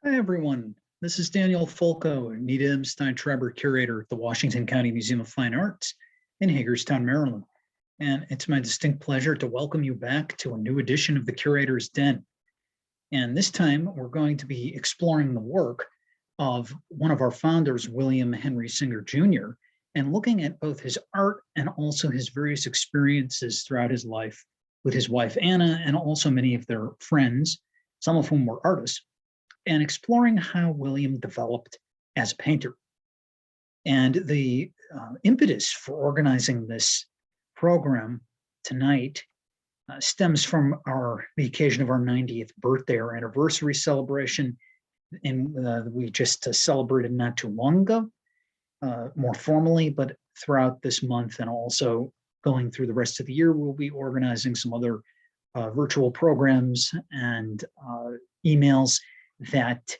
Hi, everyone. This is Daniel Folco, Nita M. Stein-Treber Curator at the Washington County Museum of Fine Arts in Hagerstown, Maryland. And it's my distinct pleasure to welcome you back to a new edition of the Curator's Den. And this time, we're going to be exploring the work of one of our founders, William Henry Singer Jr., and looking at both his art and also his various experiences throughout his life with his wife, Anna, and also many of their friends, some of whom were artists, and exploring how William developed as a painter. And the impetus for organizing this program tonight stems from the occasion of our 90th birthday or anniversary celebration. And we just celebrated not too long ago, more formally, but throughout this month and also going through the rest of the year, we'll be organizing some other virtual programs and emails that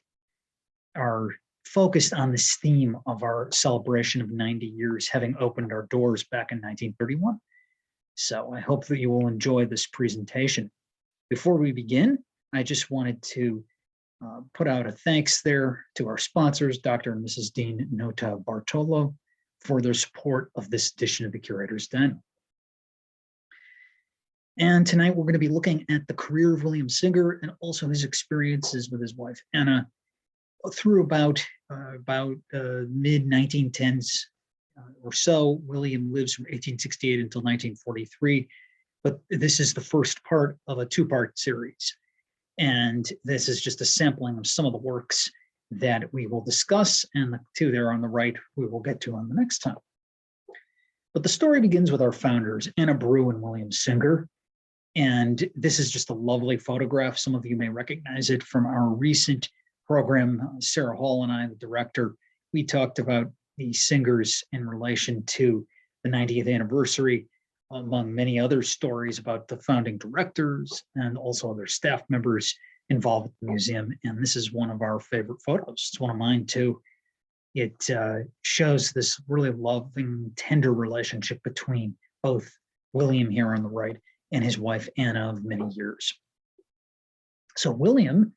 are focused on this theme of our celebration of 90 years, having opened our doors back in 1931. So I hope that you will enjoy this presentation. Before we begin, I just wanted to put out a thanks there to our sponsors, Dr. and Mrs. Dean Nota Bartolo, for their support of this edition of the Curator's Den. And tonight we're going to be looking at the career of William Singer and also his experiences with his wife, Anna, through about mid-1910s or so. William lives from 1868 until 1943, but this is the first part of a two-part series. And this is just a sampling of some of the works that we will discuss, and the two there on the right we will get to on the next time. But the story begins with our founders, Anna Brew and William Singer. And this is just a lovely photograph. Some of you may recognize it from our recent program. Sarah Hall and I, the director, we talked about the Singers in relation to the 90th anniversary, among many other stories about the founding directors and also other staff members involved with the museum. And this is one of our favorite photos. It's one of mine too. It shows this really loving, tender relationship between both William here on the right and his wife, Anna, of many years. So William,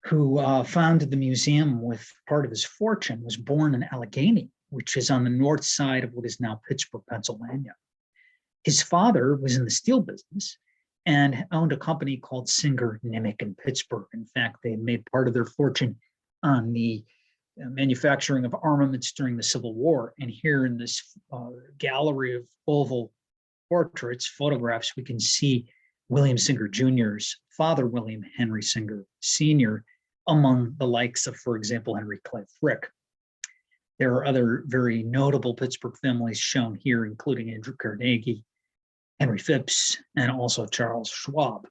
who founded the museum with part of his fortune, was born in Allegheny, which is on the north side of what is now Pittsburgh, Pennsylvania. His father was in the steel business and owned a company called Singer, Nimick in Pittsburgh. In fact, they had made part of their fortune on the manufacturing of armaments during the Civil War. And here in this gallery of oval portraits, photographs, we can see William Singer Jr.'s father, William Henry Singer Sr., among the likes of, for example, Henry Clay Frick. There are other very notable Pittsburgh families shown here, including Andrew Carnegie, Henry Phipps, and also Charles Schwab,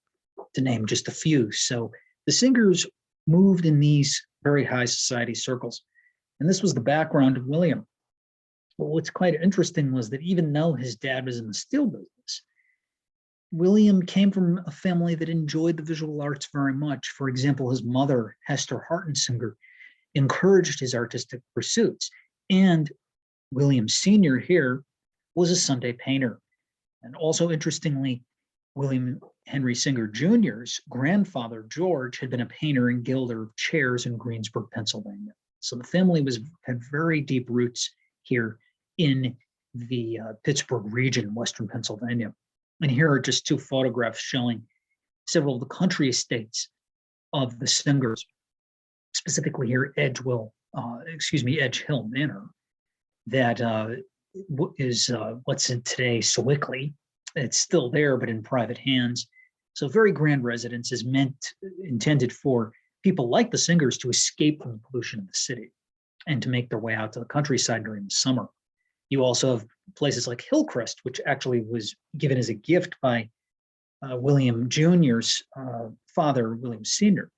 to name just a few. So the Singers moved in these very high society circles. And this was the background of William. But what's quite interesting was that even though his dad was in the steel business, William came from a family that enjoyed the visual arts very much. For example, his mother, Hester Hartensinger, encouraged his artistic pursuits. And William Sr. here was a Sunday painter. And also interestingly, William Henry Singer Jr.'s grandfather, George, had been a painter and gilder of chairs in Greensburg, Pennsylvania. So the family had very deep roots here in the Pittsburgh region, Western Pennsylvania. And here are just two photographs showing several of the country estates of the Singers, specifically here, Edge Hill Manor, that is what's in today Sewickley. It's still there, but in private hands. So very grand residences intended for people like the Singers to escape from the pollution of the city and to make their way out to the countryside during the summer. You also have places like Hillcrest, which actually was given as a gift by William Jr.'s father, William Sr.,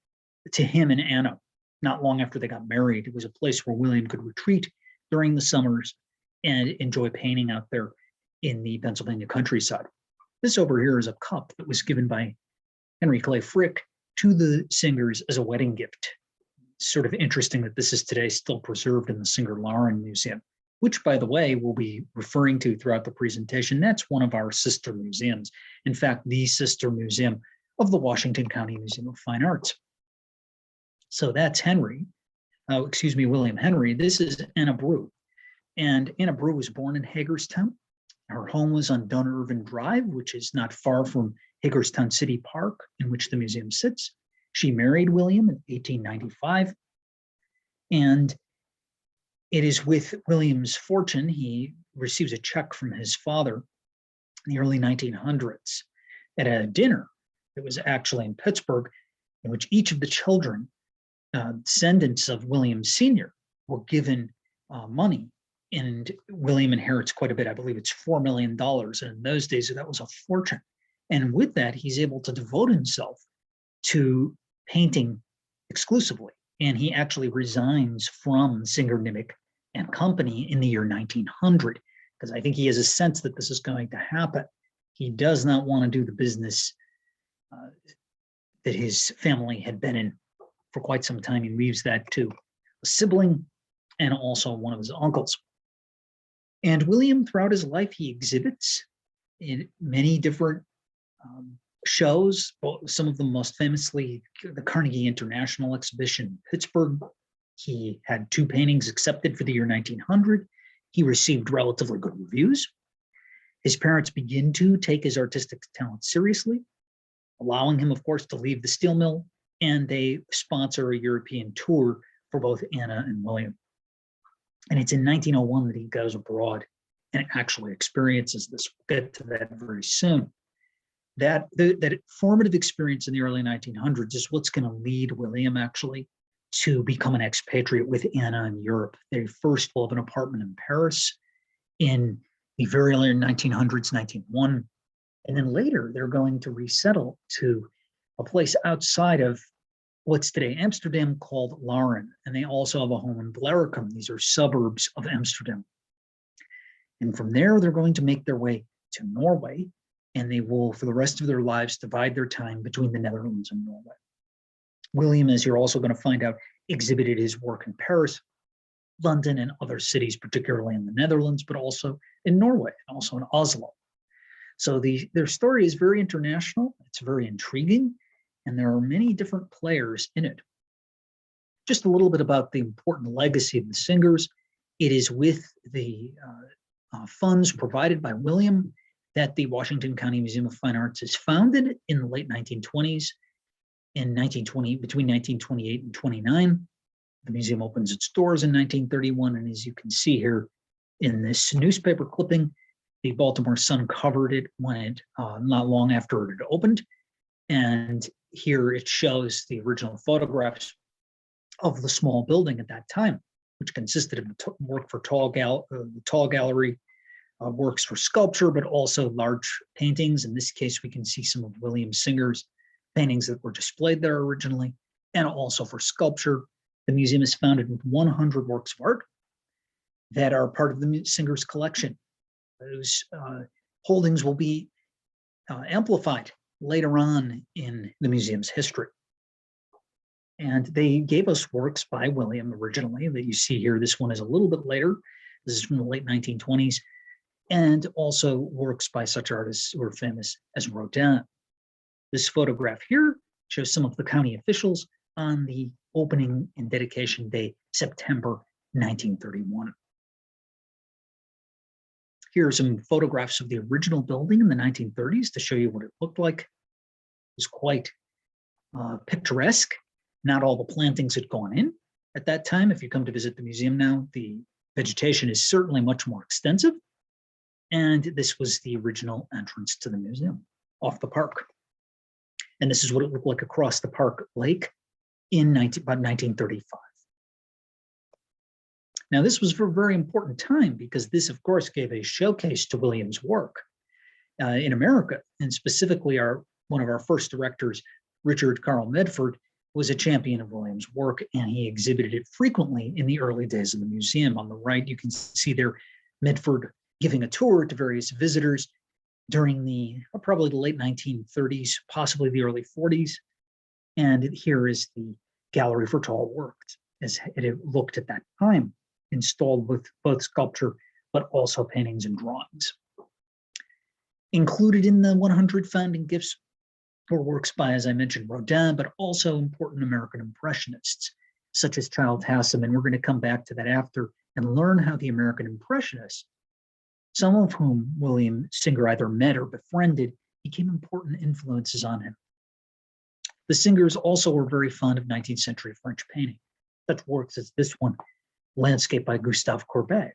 to him and Anna. Not long after they got married, it was a place where William could retreat during the summers and enjoy painting out there in the Pennsylvania countryside. This over here is a cup that was given by Henry Clay Frick to the Singers as a wedding gift. Sort of interesting that this is today still preserved in the Singer-Lauren Museum, which, by the way, we'll be referring to throughout the presentation. That's one of our sister museums. In fact, the sister museum of the Washington County Museum of Fine Arts. So that's Henry, William Henry. This is Anna Brew. And Anna Brew was born in Hagerstown. Her home was on Dunirvin Drive, which is not far from Hagerstown City Park, in which the museum sits. She married William in 1895. And it is with William's fortune, he receives a check from his father in the early 1900s at a dinner that was actually in Pittsburgh, in which each of the children, descendants of William Sr., were given money. And William inherits quite a bit. I believe it's $4 million. And in those days, that was a fortune. And with that, he's able to devote himself to painting exclusively. And he actually resigns from Singer, Nimick and Company in the year 1900, because I think he has a sense that this is going to happen. He does not want to do the business that his family had been in for quite some time. He leaves that to a sibling and also one of his uncles. And William, throughout his life, he exhibits in many different shows, some of them most famously the Carnegie International Exhibition in Pittsburgh. He had 2 paintings accepted for the year 1900. He received relatively good reviews. His parents begin to take his artistic talent seriously, allowing him, of course, to leave the steel mill, and they sponsor a European tour for both Anna and William. And it's in 1901 that he goes abroad and actually experiences this. We'll get to that very soon. That formative experience in the early 1900s is what's going to lead William actually to become an expatriate with Anna in Europe. They first will have an apartment in Paris in the very early 1900s, 1901. And then later they're going to resettle to a place outside of what's today Amsterdam called Laren. And they also have a home in Blaricum. These are suburbs of Amsterdam. And from there, they're going to make their way to Norway, and they will, for the rest of their lives, divide their time between the Netherlands and Norway. William, as you're also going to find out, exhibited his work in Paris, London, and other cities, particularly in the Netherlands, but also in Norway, and also in Oslo. So their story is very international. It's very intriguing, and there are many different players in it. Just a little bit about the important legacy of the Singers. It is with the funds provided by William that the Washington County Museum of Fine Arts is founded in the late 1920s. Between 1928 and 29, the museum opens its doors in 1931, and as you can see here in this newspaper clipping, the Baltimore Sun covered it when it not long after it had opened, and here it shows the original photographs of the small building at that time, which consisted of work for the tall gallery, works for sculpture, but also large paintings. In this case, we can see some of William Singer's paintings that were displayed there originally, and also for sculpture. The museum is founded with 100 works of art that are part of the Singer's collection. Those holdings will be amplified later on in the museum's history. And they gave us works by William originally that you see here. This one is a little bit later. This is from the late 1920s. And also works by such artists who are famous as Rodin. This photograph here shows some of the county officials on the opening and dedication day, September 1931. Here are some photographs of the original building in the 1930s to show you what it looked like. It was quite picturesque. Not all the plantings had gone in at that time. If you come to visit the museum now, the vegetation is certainly much more extensive. And this was the original entrance to the museum off the park. And this is what it looked like across the park lake in about 1935. Now, this was for a very important time because this, of course, gave a showcase to William's work in America. And specifically, one of our first directors, Richard Carl Medford, was a champion of William's work, and he exhibited it frequently in the early days of the museum. On the right, you can see there Medford giving a tour to various visitors during probably the late 1930s, possibly the early 40s. And here is the Gallery for Tall Works, as it looked at that time, installed with both sculpture, but also paintings and drawings. Included in the 100 founding gifts for works by, as I mentioned, Rodin, but also important American Impressionists, such as Charles Haslam. And we're going to come back to that after and learn how the American Impressionists, some of whom William Singer either met or befriended, became important influences on him. The Singers also were very fond of 19th century French painting. Such works as this one, Landscape by Gustave Courbet.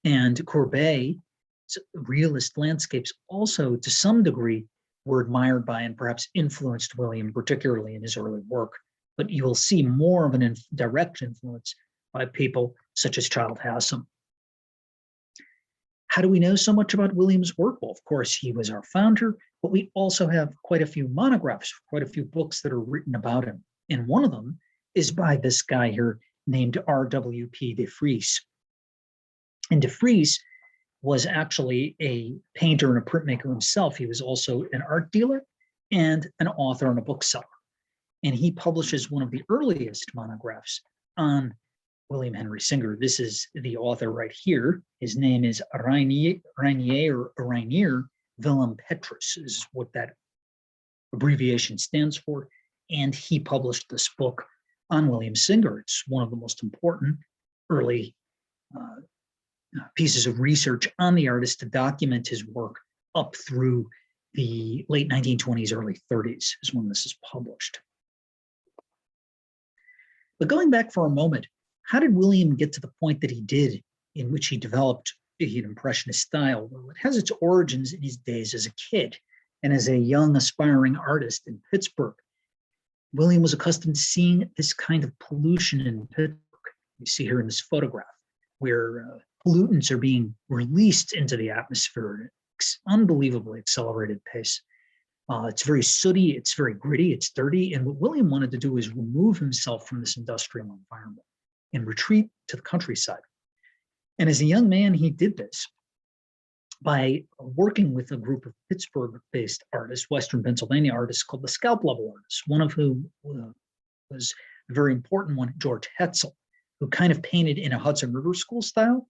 And Courbet's realist landscapes also, to some degree, were admired by and perhaps influenced William, particularly in his early work. But you will see more of an direct influence by people such as Charles Haslam. How do we know so much about William's work? Well, of course, he was our founder, but we also have quite a few monographs, quite a few books that are written about him. And one of them is by this guy here named R.W.P. de Vries. And de Vries was actually a painter and a printmaker himself. He was also an art dealer and an author and a bookseller. And he publishes one of the earliest monographs on William Henry Singer. This is the author right here. His name is Rainier Willem Petrus is what that abbreviation stands for. And he published this book on William Singer. It's one of the most important early pieces of research on the artist to document his work up through the late 1920s, early 30s is when this is published. But going back for a moment, how did William get to the point that he did in which he developed the Impressionist style? Well, it has its origins in his days as a kid and as a young aspiring artist in Pittsburgh. William was accustomed to seeing this kind of pollution in Pittsburgh. You see here in this photograph where pollutants are being released into the atmosphere at an unbelievably accelerated pace. It's very sooty, it's very gritty, it's dirty. And what William wanted to do is remove himself from this industrial environment and retreat to the countryside. And as a young man, he did this by working with a group of Pittsburgh-based artists, Western Pennsylvania artists called the Scalp Level Artists, one of whom was a very important one, George Hetzel, who kind of painted in a Hudson River School style.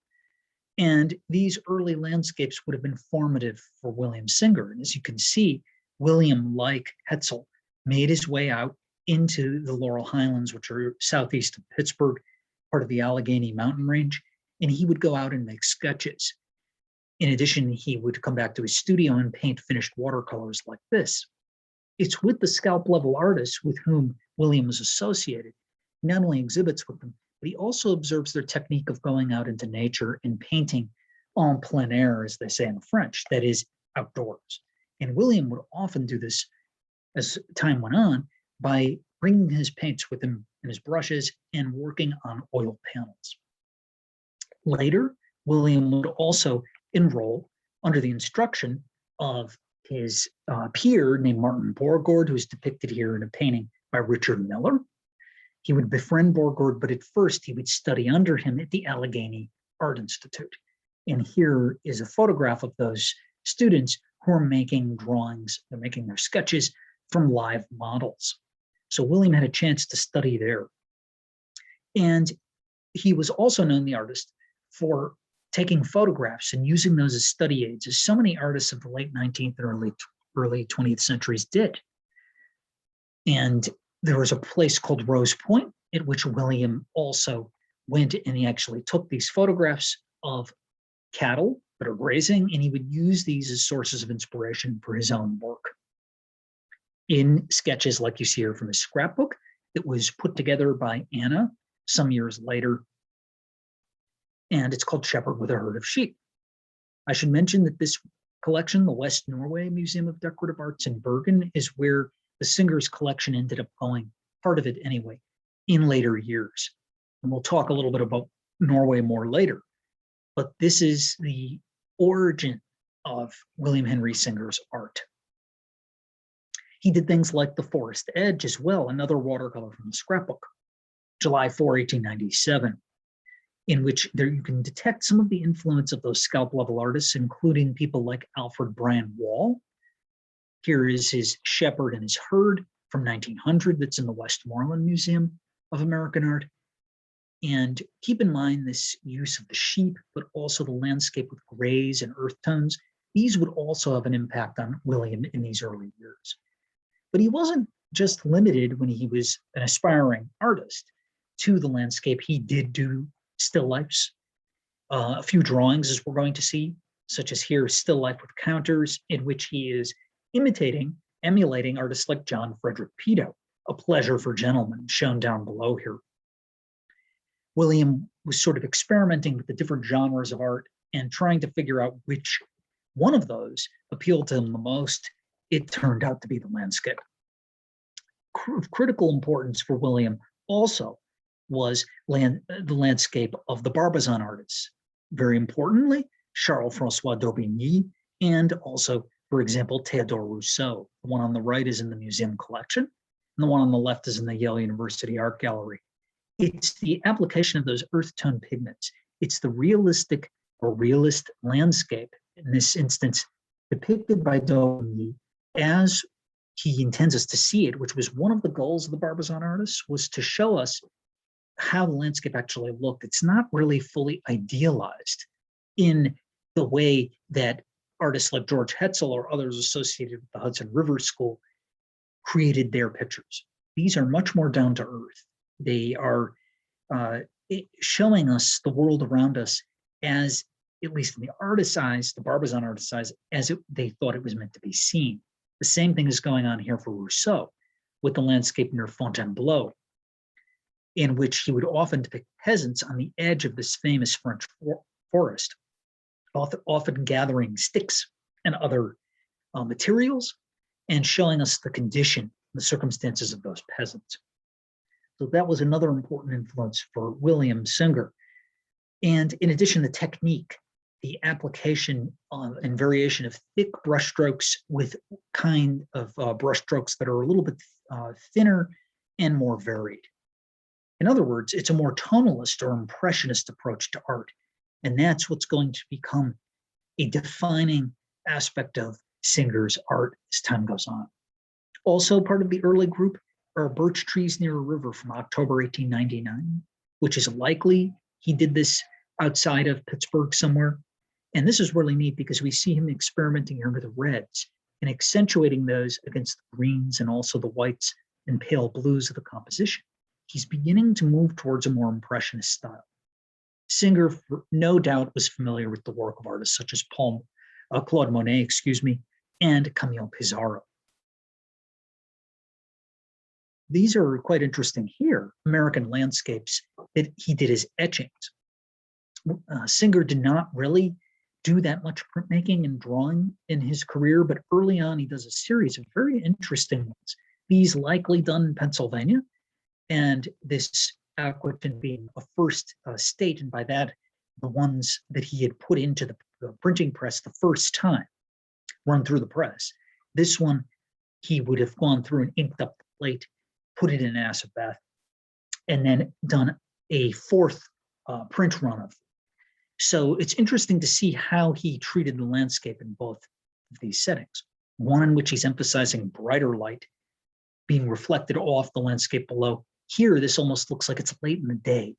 And these early landscapes would have been formative for William Singer. And as you can see, William, like Hetzel, made his way out into the Laurel Highlands, which are southeast of Pittsburgh, part of the Allegheny mountain range, and he would go out and make sketches. In addition, he would come back to his studio and paint finished watercolors like this. It's with the Scalp Level artists with whom William was associated. He not only exhibits with them, but he also observes their technique of going out into nature and painting en plein air, as they say in French, that is, outdoors. And William would often do this as time went on by bringing his paints with him and his brushes and working on oil panels. Later, William would also enroll under the instruction of his peer named Martin Borgord, who is depicted here in a painting by Richard Miller. He would befriend Borgord, but at first he would study under him at the Allegheny Art Institute. And here is a photograph of those students who are making drawings, they're making their sketches from live models. So William had a chance to study there. And he was also known, the artist, for taking photographs and using those as study aids, as so many artists of the late 19th and early 20th centuries did. And there was a place called Rose Point at which William also went, and he actually took these photographs of cattle that are grazing, and he would use these as sources of inspiration for his own work. In sketches like you see here from his scrapbook that was put together by Anna some years later, and it's called Shepherd with a Herd of Sheep. I should mention that this collection, the West Norway Museum of Decorative Arts in Bergen, is where the Singer's collection ended up going, part of it anyway, in later years. And we'll talk a little bit about Norway more later. But this is the origin of William Henry Singer's art. He did things like The Forest Edge as well, another watercolor from the scrapbook, July 4, 1897, in which there you can detect some of the influence of those Scalp Level artists, including people like Alfred Brand Wall. Here is his Shepherd and his Herd from 1900 that's in the Westmoreland Museum of American Art. And keep in mind this use of the sheep, but also the landscape with grays and earth tones. These would also have an impact on William in these early years. But he wasn't just limited when he was an aspiring artist to the landscape. He did do still lifes, a few drawings, as we're going to see, such as here, still life with counters, in which he is emulating artists like John Frederick Peto, A Pleasure for Gentlemen, shown down below here. William was sort of experimenting with the different genres of art and trying to figure out which one of those appealed to him the most. It turned out to be the landscape. Of critical importance for William also was the landscape of the Barbizon artists. Very importantly, Charles-François d'Aubigny, and also, for example, Théodore Rousseau. The one on the right is in the museum collection, and the one on the left is in the Yale University Art Gallery. It's the application of those earth tone pigments. It's the realistic or realist landscape, in this instance, depicted by d'Aubigny as he intends us to see it, which was one of the goals of the Barbizon artists, was to show us how the landscape actually looked. It's not really fully idealized in the way that artists like George Hetzel or others associated with the Hudson River School created their pictures. These are much more down to earth. They are showing us the world around us as, at least in the artist's eyes, the Barbizon artist's eyes, as they thought it was meant to be seen. The same thing is going on here for Rousseau with the landscape near Fontainebleau, in which he would often depict peasants on the edge of this famous French forest, often gathering sticks and other materials and showing us the condition, the circumstances of those peasants. So that was another important influence for William Singer. And in addition, the technique, the application and variation of thick brushstrokes with kind of brushstrokes that are a little bit thinner and more varied. In other words, it's a more tonalist or impressionist approach to art. And that's what's going to become a defining aspect of Singer's art as time goes on. Also part of the early group are birch trees near a river from October 1899, which is likely he did this outside of Pittsburgh somewhere. And this is really neat because we see him experimenting here with the reds and accentuating those against the greens and also the whites and pale blues of the composition. He's beginning to move towards a more impressionist style. Singer, no doubt, was familiar with the work of artists such as Claude Monet, and Camille Pissarro. These are quite interesting here, American landscapes that he did as etchings. Singer did not really do that much printmaking and drawing in his career, but early on he does a series of very interesting ones. These likely done in Pennsylvania, and this Aquitaine being a first state, and by that, the ones that he had put into the printing press the first time, run through the press. This one, he would have gone through and inked up the plate, put it in acid bath, and then done a fourth print run of it. So it's interesting to see how he treated the landscape in both of these settings. One in which he's emphasizing brighter light being reflected off the landscape below. Here, this almost looks like it's late in the day,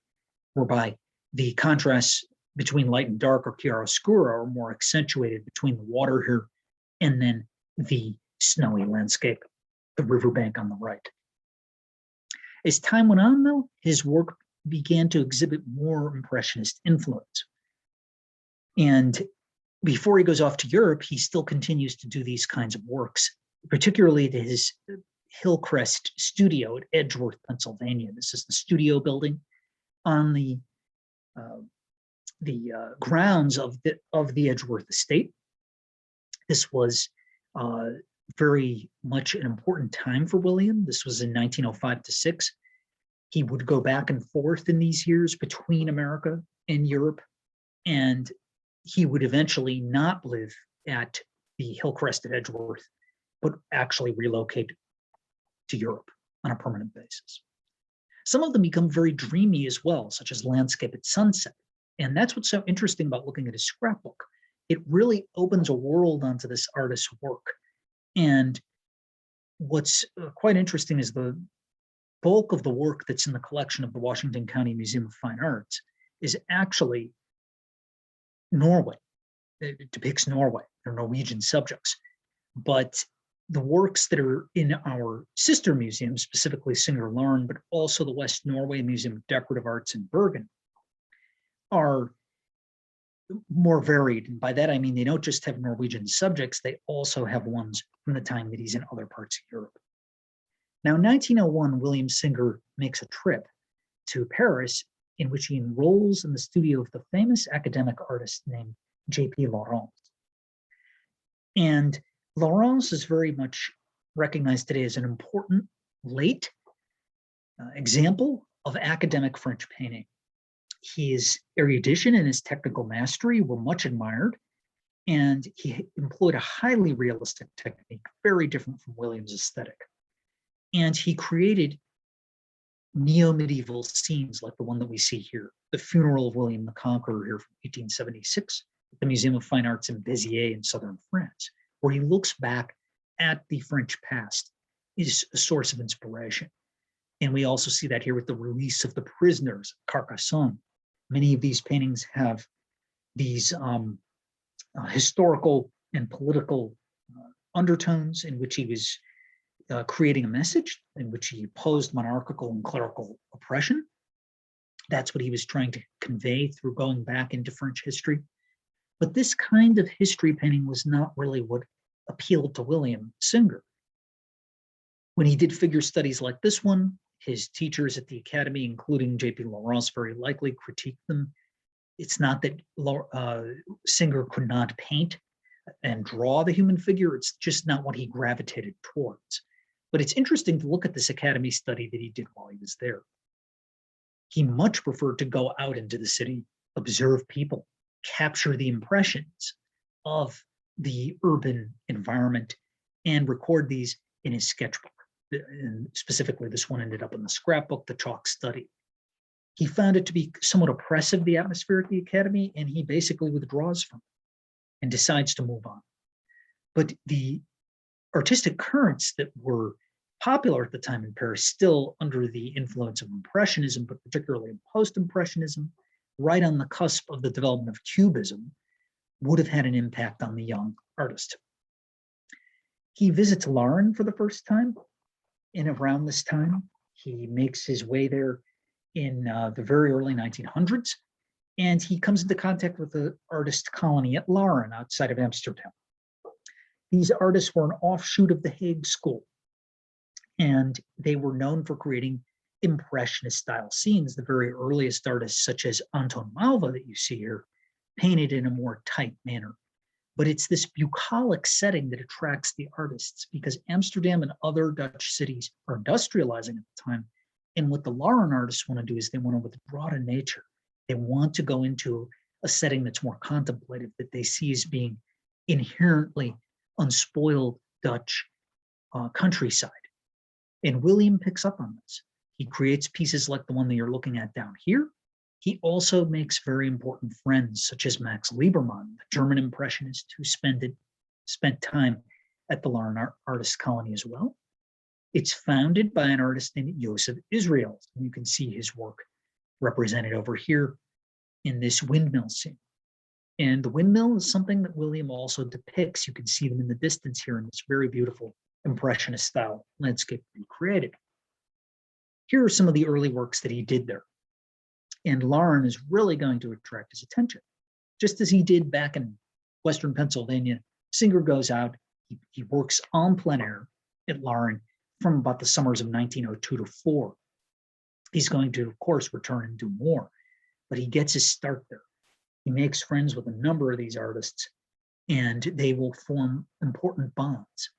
whereby the contrasts between light and dark or chiaroscuro are more accentuated between the water here and then the snowy landscape, the riverbank on the right. As time went on, though, his work began to exhibit more Impressionist influence. And before he goes off to Europe, he still continues to do these kinds of works, particularly to his Hillcrest studio at Edgeworth, Pennsylvania. This is the studio building on the grounds of the Edgeworth estate. This was very much an important time for William. This was in 1905 to 6. He would go back and forth in these years between America and Europe, and he would eventually not live at the Hillcrest at Edgeworth, but actually relocate to Europe on a permanent basis. Some of them become very dreamy as well, such as Landscape at Sunset. And that's what's so interesting about looking at his scrapbook. It really opens a world onto this artist's work. And what's quite interesting is the bulk of the work that's in the collection of the Washington County Museum of Fine Arts is actually Norway. It depicts Norway, or Norwegian subjects. But the works that are in our sister museum, specifically Singer Larne, but also the West Norway Museum of Decorative Arts in Bergen, are more varied. And by that, I mean, they don't just have Norwegian subjects, they also have ones from the time that he's in other parts of Europe. Now, in 1901, William Singer makes a trip to Paris in which he enrolls in the studio of the famous academic artist named J.P. Laurent. And Laurent is very much recognized today as an important late example of academic French painting. His erudition and his technical mastery were much admired, and he employed a highly realistic technique, very different from William's aesthetic. And he created neo-medieval scenes like the one that we see here, the funeral of William the Conqueror here from 1876 at the Museum of Fine Arts in Béziers in southern France, where he looks back at the French past is a source of inspiration. And we also see that here with the release of the prisoners, Carcassonne. Many of these paintings have these historical and political undertones in which he was creating a message, in which he opposed monarchical and clerical oppression. That's what he was trying to convey through going back into French history. But this kind of history painting was not really what appealed to William Singer. When he did figure studies like this one, his teachers at the Academy, including J.P. Laurent, very likely critiqued them. It's not that Singer could not paint and draw the human figure, it's just not what he gravitated towards. But it's interesting to look at this Academy study that he did while he was there. He much preferred to go out into the city, observe people, capture the impressions of the urban environment, and record these in his sketchbook. And specifically, this one ended up in the scrapbook, the chalk study. He found it to be somewhat oppressive, the atmosphere at the Academy, and he basically withdraws from it and decides to move on. But the artistic currents that were popular at the time in Paris, still under the influence of Impressionism, but particularly post-Impressionism, right on the cusp of the development of Cubism, would have had an impact on the young artist. He visits Larne for the first time in around this time. He makes his way there in the very early 1900s, and he comes into contact with the artist colony at Larne outside of Amsterdam. These artists were an offshoot of the Hague School, and they were known for creating Impressionist style scenes. The very earliest artists, such as Anton Mauve that you see here, painted in a more tight manner. But it's this bucolic setting that attracts the artists, because Amsterdam and other Dutch cities are industrializing at the time. And what the Larne artists want to do is they want to withdraw to nature. They want to go into a setting that's more contemplative, that they see as being inherently unspoiled Dutch countryside. And William picks up on this. He creates pieces like the one that you're looking at down here. He also makes very important friends, such as Max Liebermann, the German Impressionist who spent time at the Larne Artist Colony as well. It's founded by an artist named Joseph Israels, and you can see his work represented over here in this windmill scene. And the windmill is something that William also depicts. You can see them in the distance here in this very beautiful Impressionist style landscape that he created. Here are some of the early works that he did there. And Larne is really going to attract his attention. Just as he did back in Western Pennsylvania, Singer goes out, he works en plein air at Larne from about the summers of 1902 to 4. He's going to, of course, return and do more, but he gets his start there. He makes friends with a number of these artists, and they will form important bonds.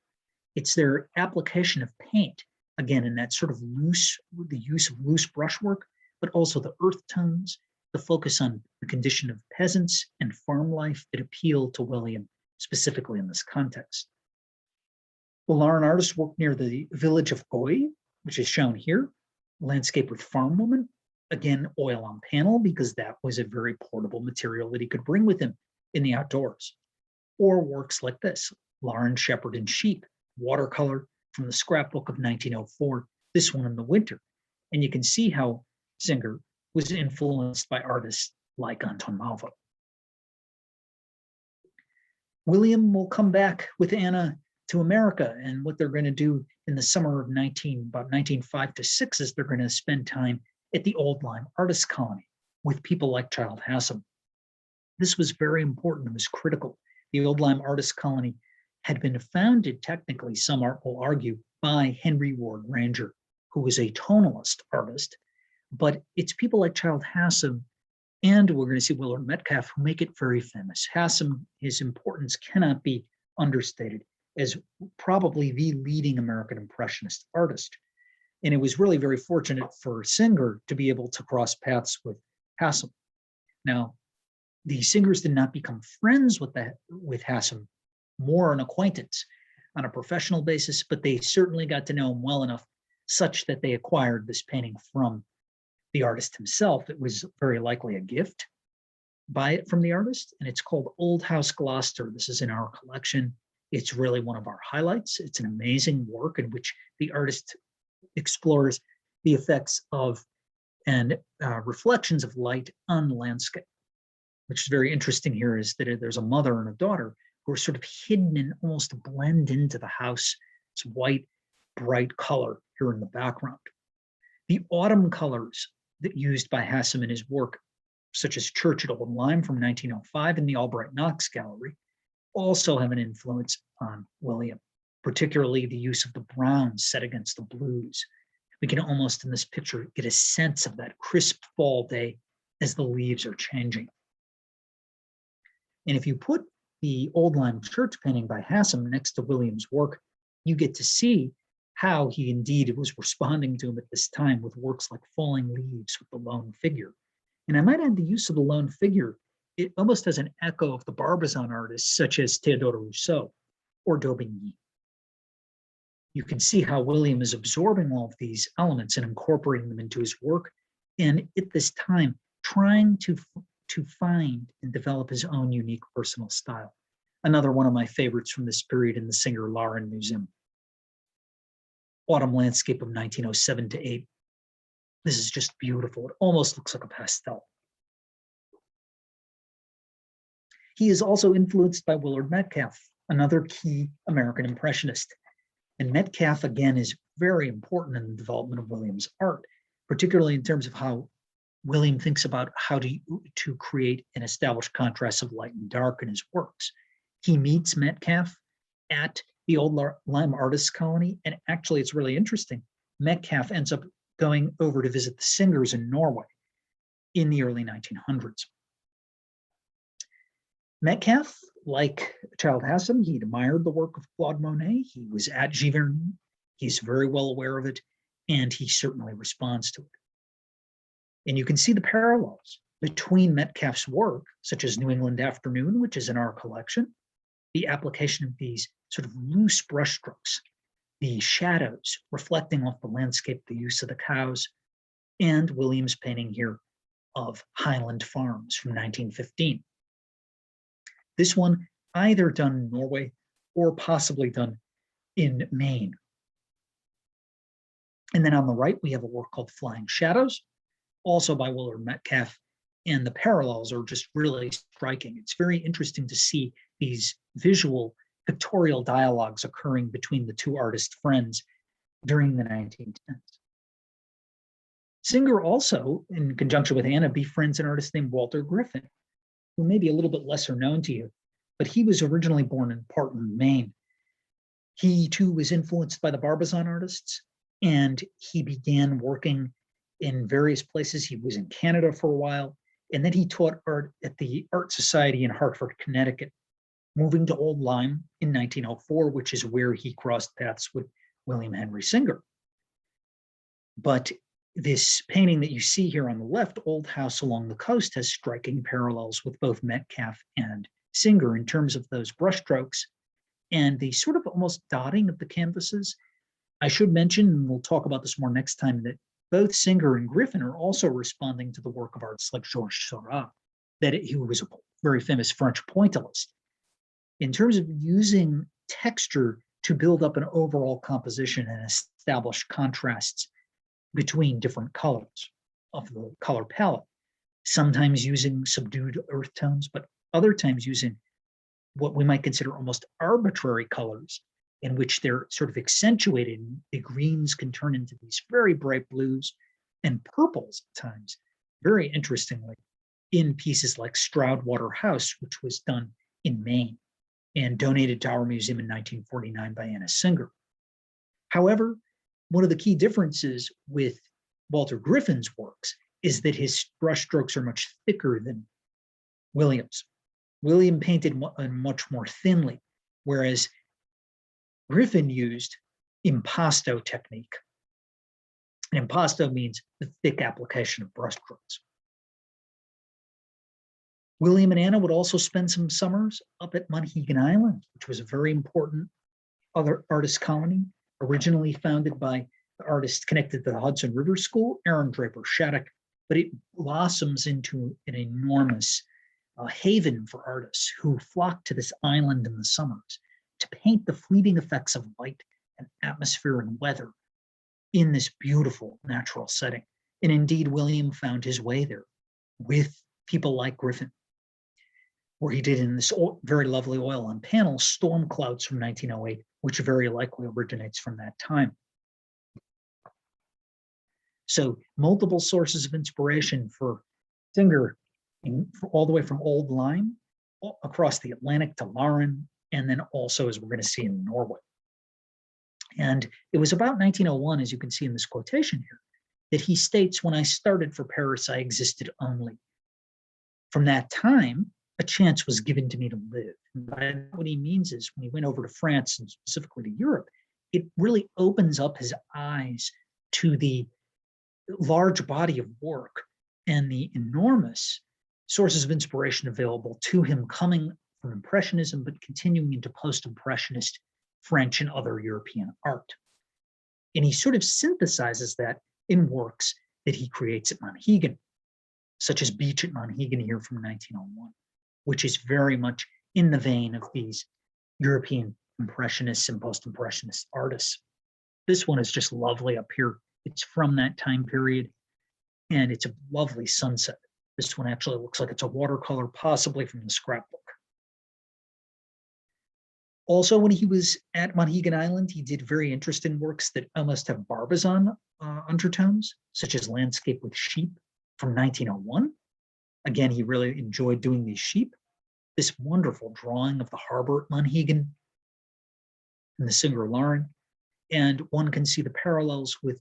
It's their application of paint, again, in that sort of loose, the use of loose brushwork, but also the earth tones, the focus on the condition of peasants and farm life that appeal to William, specifically in this context. The Larne artists worked near the village of Goy, which is shown here, landscape with farm woman, again, oil on panel, because that was a very portable material that he could bring with him in the outdoors. Or works like this, Larne Shepherd and Sheep, watercolor from the scrapbook of 1904, this one in the winter. And you can see how Singer was influenced by artists like Anton Mauve. William will come back with Anna to America. And what they're going to do in the summer of about 1905 to 6 is they're going to spend time at the Old Lyme Artists Colony with people like Childe Hassam. This was very important and was critical. The Old Lyme Artists Colony had been founded, technically, some will argue, by Henry Ward Ranger, who was a tonalist artist. But it's people like Childe Hassam, and we're going to see Willard Metcalf, who make it very famous. Hassam, his importance cannot be understated as probably the leading American Impressionist artist. And it was really very fortunate for Singer to be able to cross paths with Hassam. Now, the Singers did not become friends with Hassam, more an acquaintance on a professional basis, but they certainly got to know him well enough such that they acquired this painting from the artist himself. It was very likely a gift from the artist, and it's called Old House Gloucester. This is in our collection. It's really one of our highlights. It's an amazing work in which the artist explores the effects of and reflections of light on landscape. Which is very interesting here is that there's a mother and a daughter who are sort of hidden and almost blend into the house. It's white, bright color here in the background. The autumn colors that used by Hassam in his work, such as Church at Old Lyme from 1905 and the Albright Knox Gallery, also have an influence on William, particularly the use of the browns set against the blues. We can almost in this picture get a sense of that crisp fall day as the leaves are changing. And if you put the Old Lyme Church painting by Hassam next to William's work, you get to see how he indeed was responding to him at this time with works like Falling Leaves with the lone figure. And I might add the use of the lone figure, it almost has an echo of the Barbizon artists such as Théodore Rousseau or Daubigny. You can see how William is absorbing all of these elements and incorporating them into his work, and at this time trying to find and develop his own unique personal style. Another one of my favorites from this period in the Singer-Lauren Museum. Autumn Landscape of 1907 to 8. This is just beautiful. It almost looks like a pastel. He is also influenced by Willard Metcalf, another key American Impressionist. And Metcalf, again, is very important in the development of William's art, particularly in terms of how William thinks about how to create and establish contrasts of light and dark in his works. He meets Metcalf at the Old Lyme Artists Colony, and actually it's really interesting. Metcalf ends up going over to visit the Singers in Norway in the early 1900s. Metcalf, like Childe Hassam, he admired the work of Claude Monet. He was at Giverny. He's very well aware of it, and he certainly responds to it. And you can see the parallels between Metcalf's work, such as New England Afternoon, which is in our collection, the application of these sort of loose brushstrokes, the shadows reflecting off the landscape, the use of the cows, and William's painting here of Highland Farms from 1915. This one either done in Norway or possibly done in Maine. And then on the right, we have a work called Flying Shadows, also by Willard Metcalf, and the parallels are just really striking. It's very interesting to see these visual pictorial dialogues occurring between the two artist friends during the 1910s. Singer also, in conjunction with Anna, befriends an artist named Walter Griffin, who may be a little bit lesser known to you, but he was originally born in Parton, Maine. He too was influenced by the Barbizon artists, and he began working in various places. He was in Canada for a while, and then he taught art at the Art Society in Hartford, Connecticut, moving to Old Lyme in 1904, which is where he crossed paths with William Henry Singer. But this painting that you see here on the left, Old House Along the Coast, has striking parallels with both Metcalf and Singer in terms of those brushstrokes and the sort of almost dotting of the canvases. I should mention, and we'll talk about this more next time, that both Singer and Griffin are also responding to the work of artists like Georges Seurat, who was a very famous French pointillist. In terms of using texture to build up an overall composition and establish contrasts between different colors of the color palette, sometimes using subdued earth tones, but other times using what we might consider almost arbitrary colors in which they're sort of accentuated. The greens can turn into these very bright blues and purples at times, very interestingly, in pieces like Stroudwater House, which was done in Maine and donated to our museum in 1949 by Anna Singer. However, one of the key differences with Walter Griffin's works is that his brushstrokes are much thicker than William's. William painted much more thinly, whereas Griffin used impasto technique. And impasto means the thick application of brushstrokes. William and Anna would also spend some summers up at Monhegan Island, which was a very important other artist colony, originally founded by the artist connected to the Hudson River School, Aaron Draper Shattuck, but it blossoms into an enormous haven for artists who flock to this island in the summers to paint the fleeting effects of light and atmosphere and weather in this beautiful natural setting. And indeed, William found his way there with people like Griffin, where he did in this very lovely oil on panels, Storm Clouds from 1908, which very likely originates from that time. So multiple sources of inspiration for Singer, all the way from Old Lyme across the Atlantic to Lauren, and then also, as we're going to see, in Norway. And it was about 1901, as you can see in this quotation here, that he states, "When I started for Paris, I existed only. From that time, a chance was given to me to live." And by that, what he means is when he went over to France and specifically to Europe, it really opens up his eyes to the large body of work and the enormous sources of inspiration available to him coming from Impressionism, but continuing into post-Impressionist French and other European art. And he sort of synthesizes that in works that he creates at Monhegan, such as Beach at Monhegan here from 1901, which is very much in the vein of these European Impressionists and post-Impressionist artists. This one is just lovely up here. It's from that time period, and it's a lovely sunset. This one actually looks like it's a watercolor, possibly from the scrapbook. Also, when he was at Monhegan Island, he did very interesting works that almost have Barbizon undertones, such as Landscape with Sheep from 1901. Again, he really enjoyed doing these sheep. This wonderful drawing of the harbor at Monhegan and the Singer Lauren. And one can see the parallels with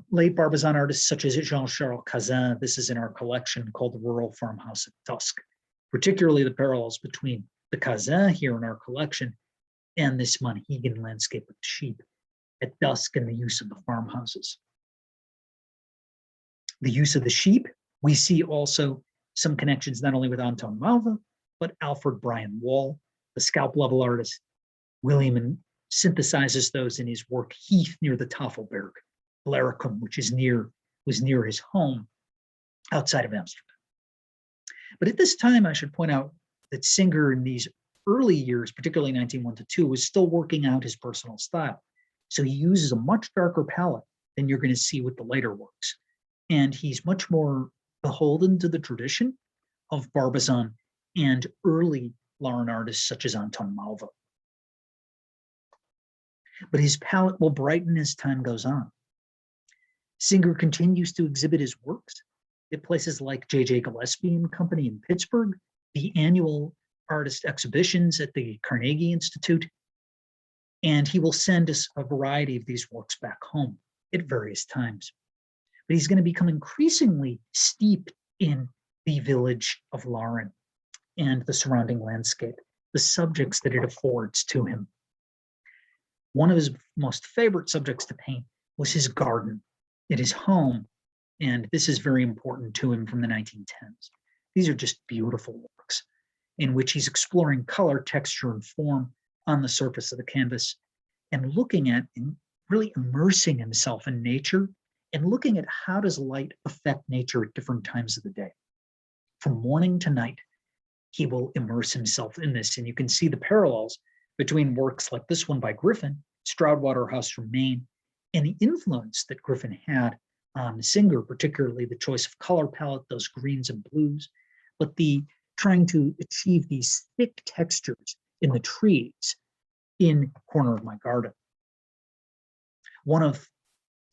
late Barbizon artists such as Jean-Charles Cazin. This is in our collection called The Rural Farmhouse at Dusk, particularly the parallels between the Cazin here in our collection and this Monhegan landscape with sheep at dusk and the use of the farmhouses. The use of the sheep, we see also some connections not only with Anton Malva, but Alfred Bryan Wall, the scalp level artist. William synthesizes those in his work Heath near the Tafelberg, Blaricum, which was near his home outside of Amsterdam. But at this time, I should point out that Singer in these early years, particularly 1901 to 2, was still working out his personal style. So he uses a much darker palette than you're going to see with the later works. And he's much more beholden to the tradition of Barbizon and early Laurent artists such as Anton Malva. But his palette will brighten as time goes on. Singer continues to exhibit his works at places like J.J. Gillespie and Company in Pittsburgh, the annual artist exhibitions at the Carnegie Institute, and he will send us a variety of these works back home at various times. But he's going to become increasingly steeped in the village of Lauren and the surrounding landscape, the subjects that it affords to him. One of his most favorite subjects to paint was his garden at his home, and this is very important to him from the 1910s. These are just beautiful works in which he's exploring color, texture, and form on the surface of the canvas and looking at and really immersing himself in nature and looking at how does light affect nature at different times of the day. From morning to night, he will immerse himself in this. And you can see the parallels between works like this one by Griffin, Stroudwater House from Maine, and the influence that Griffin had on Singer, particularly the choice of color palette, those greens and blues, but the trying to achieve these thick textures in the trees in Corner of My Garden. One of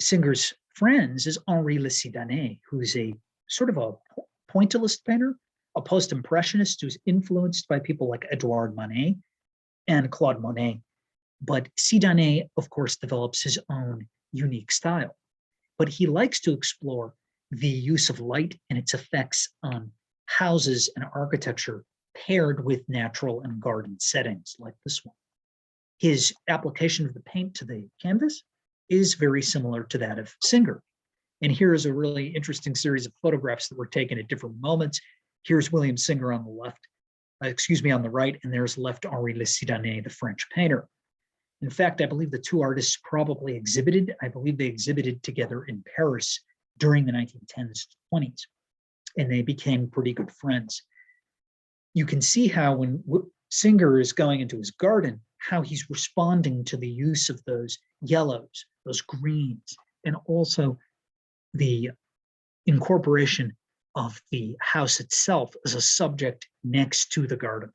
Singer's friends is Henri Le Sidanet, who's a sort of a pointillist painter, a post-impressionist who's influenced by people like Edouard Manet and Claude Monet. But Sidanet, of course, develops his own unique style. But he likes to explore the use of light and its effects on houses and architecture paired with natural and garden settings like this one. His application of the paint to the canvas is very similar to that of Singer. And here is a really interesting series of photographs that were taken at different moments. Here's William Singer on the left, on the right, and there's left Henri Le Sidanet, the French painter. In fact, I believe the two artists probably exhibited. I believe they exhibited together in Paris during the 1910s, 20s, and they became pretty good friends. You can see how when Singer is going into his garden, how he's responding to the use of those yellows, those greens, and also the incorporation of the house itself as a subject next to the garden.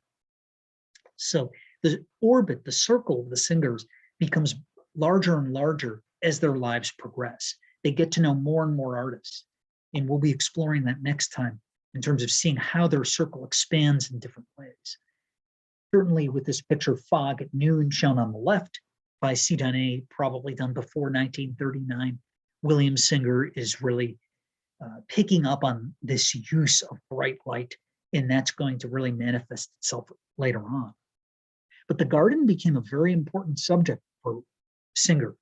So the orbit, the circle of the Singers becomes larger and larger as their lives progress. They get to know more and more artists. And we'll be exploring that next time in terms of seeing how their circle expands in different ways. Certainly with this picture, Fog at Noon, shown on the left by Sidanet, probably done before 1939, William Singer is really picking up on this use of bright light, and that's going to really manifest itself later on. But the garden became a very important subject for Singer.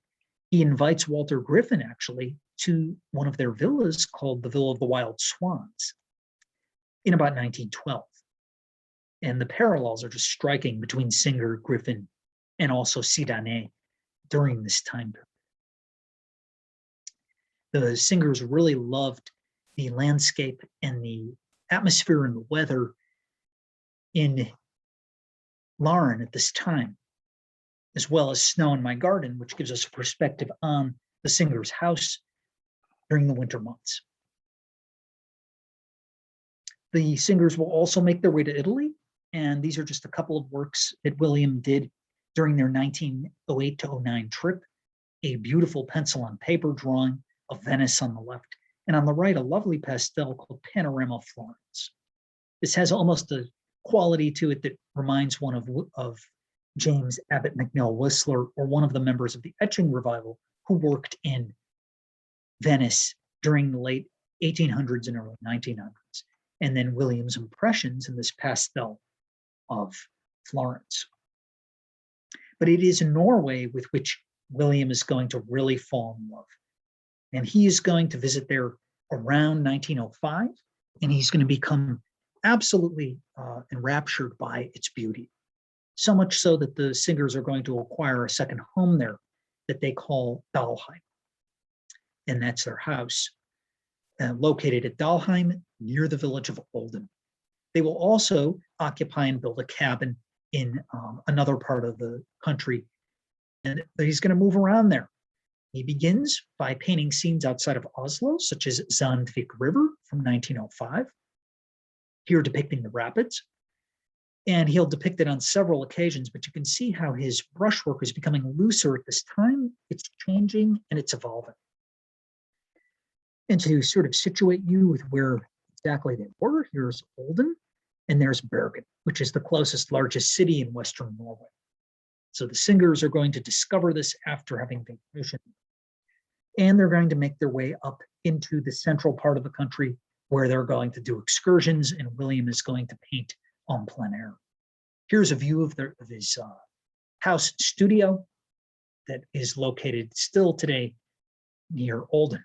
He invites Walter Griffin, actually, to one of their villas called the Villa of the Wild Swans in about 1912. And the parallels are just striking between Singer, Griffin, and also Sidanet during this time period. The Singers really loved the landscape and the atmosphere and the weather in Lauren at this time, as well as Snow in My Garden, which gives us a perspective on the Singer's house during the winter months. The Singers will also make their way to Italy, and these are just a couple of works that William did during their 1908 to 09 trip. A beautiful pencil on paper drawing of Venice on the left, and on the right, a lovely pastel called Panorama of Florence. This has almost a quality to it that reminds one of James Abbott McNeill Whistler, or one of the members of the Etching Revival who worked in Venice during the late 1800s and early 1900s, and then William's impressions in this pastel of Florence. But it is Norway with which William is going to really fall in love. And he is going to visit there around 1905, and he's going to become absolutely enraptured by its beauty. So much so that the Singers are going to acquire a second home there that they call Dalheim. And that's their house, located at Dalheim near the village of Olden. They will also occupy and build a cabin in another part of the country, and he's going to move around there. He begins by painting scenes outside of Oslo, such as Zandvik River from 1905, here depicting the rapids. And he'll depict it on several occasions, but you can see how his brushwork is becoming looser at this time. It's changing and it's evolving. And to sort of situate you with where exactly they were, here's Olden, and there's Bergen, which is the closest largest city in Western Norway. So the Singers are going to discover this after having vacation. And they're going to make their way up into the central part of the country where they're going to do excursions, and William is going to paint en plein air. Here's a view of his house studio that is located still today near Olden.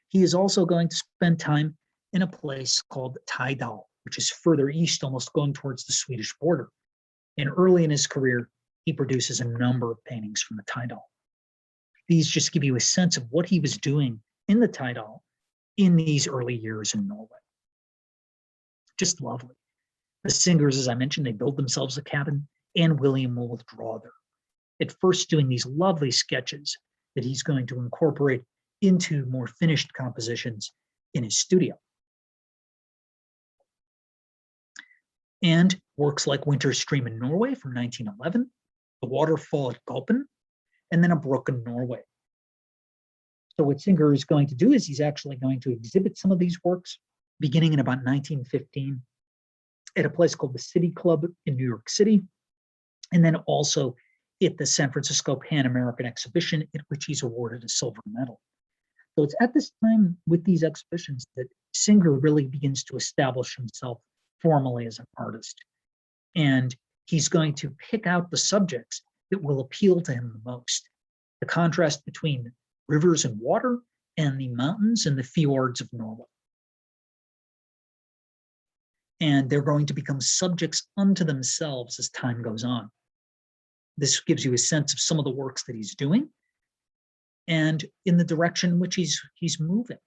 He is also going to spend time in a place called Tydal, which is further east, almost going towards the Swedish border. And early in his career, he produces a number of paintings from the Tydal. These just give you a sense of what he was doing in the Tydal in these early years in Norway. Just lovely. The Singers, as I mentioned, they build themselves a cabin, and William will withdraw there. At first doing these lovely sketches that he's going to incorporate into more finished compositions in his studio. and works like Winter's Stream in Norway from 1911, The Waterfall at Gulpen, and then A Brook in Norway. So what Singer is going to do is he's actually going to exhibit some of these works beginning in about 1915 at a place called the City Club in New York City, and then also at the San Francisco Pan American Exhibition, at which he's awarded a silver medal. So it's at this time with these exhibitions that Singer really begins to establish himself formally as an artist. And he's going to pick out the subjects that will appeal to him the most. The contrast between rivers and water and the mountains and the fjords of Norway. And they're going to become subjects unto themselves as time goes on. This gives you a sense of some of the works that he's doing and in the direction in which he's moving.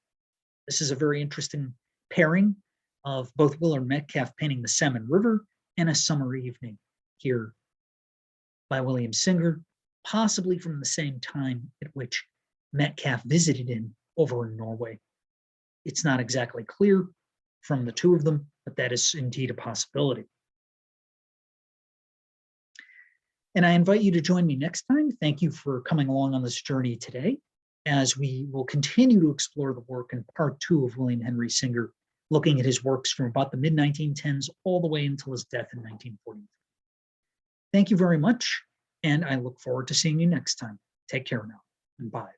This is a very interesting pairing of both Willard Metcalf painting the Salmon River and A Summer Evening here by William Singer, possibly from the same time at which Metcalf visited him over in Norway. It's not exactly clear from the two of them, but that is indeed a possibility. And I invite you to join me next time. Thank you for coming along on this journey today, as we will continue to explore the work in part 2 of William Henry Singer, looking at his works from about the mid-1910s all the way until his death in 1943. Thank you very much, and I look forward to seeing you next time. Take care now, and bye.